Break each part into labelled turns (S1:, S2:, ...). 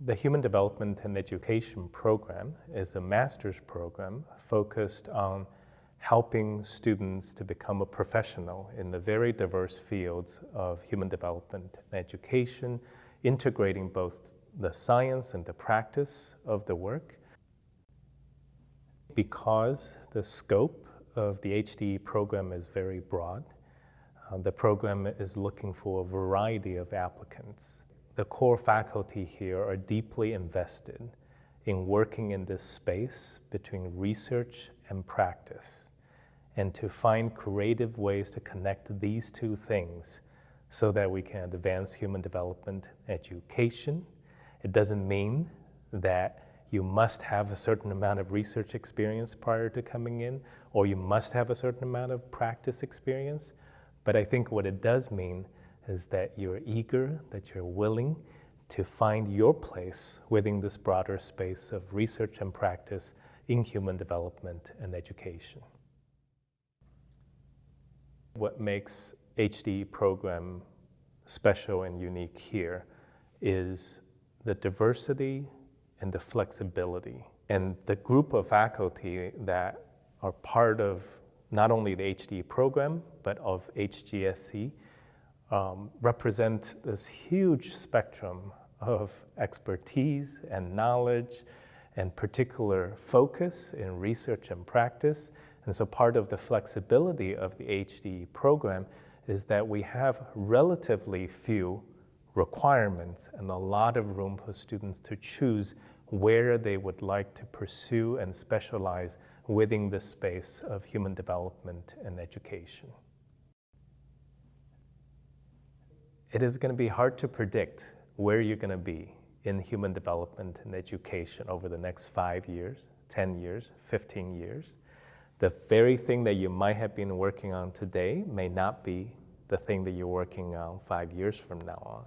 S1: The Human Development and Education program is a master's program focused on helping students to become a professional in the very diverse fields of human development and education, integrating both the science and the practice of the work. Because the scope of the HDE program is very broad, the program is looking for a variety of applicants. The core faculty here are deeply invested in working in this space between research and practice, and to find creative ways to connect these two things so that we can advance human development education. It doesn't mean that you must have a certain amount of research experience prior to coming in, or you must have a certain amount of practice experience. But I think what it does mean is that you're eager, that you're willing to find your place within this broader space of research and practice in human development and education. What makes HDE program special and unique here is the diversity and the flexibility. And the group of faculty that are part of not only the HDE program, but of HGSE, represent this huge spectrum of expertise and knowledge and particular focus in research and practice. And so part of the flexibility of the HDE program is that we have relatively few requirements and a lot of room for students to choose where they would like to pursue and specialize within the space of human development and education. It is going to be hard to predict where you're going to be in human development and education over the next 5 years, 10 years, 15 years. The very thing that you might have been working on today may not be the thing that you're working on 5 years from now on.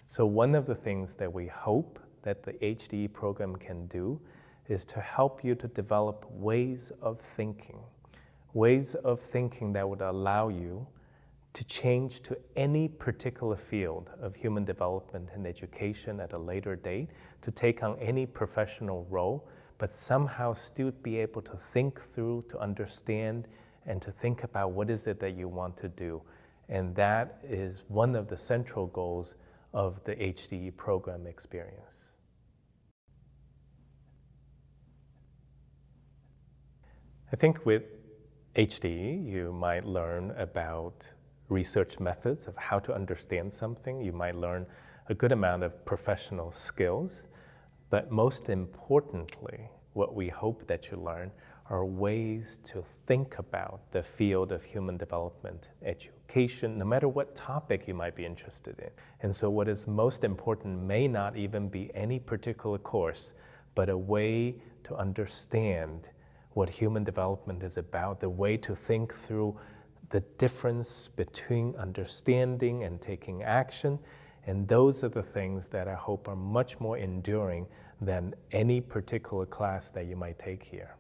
S1: So one of the things that we hope that the HDE program can do is to help you to develop ways of thinking that would allow you to change to any particular field of human development and education at a later date, to take on any professional role, but somehow still be able to think through, to understand, and to think about what is it that you want to do. And that is one of the central goals of the HDE program experience. I think with HDE, you might learn about research methods of how to understand something. You might learn a good amount of professional skills, but most importantly, what we hope that you learn are ways to think about the field of human development education, no matter what topic you might be interested in. And so what is most important may not even be any particular course, but a way to understand what human development is about, the way to think through the difference between understanding and taking action. And those are the things that I hope are much more enduring than any particular class that you might take here.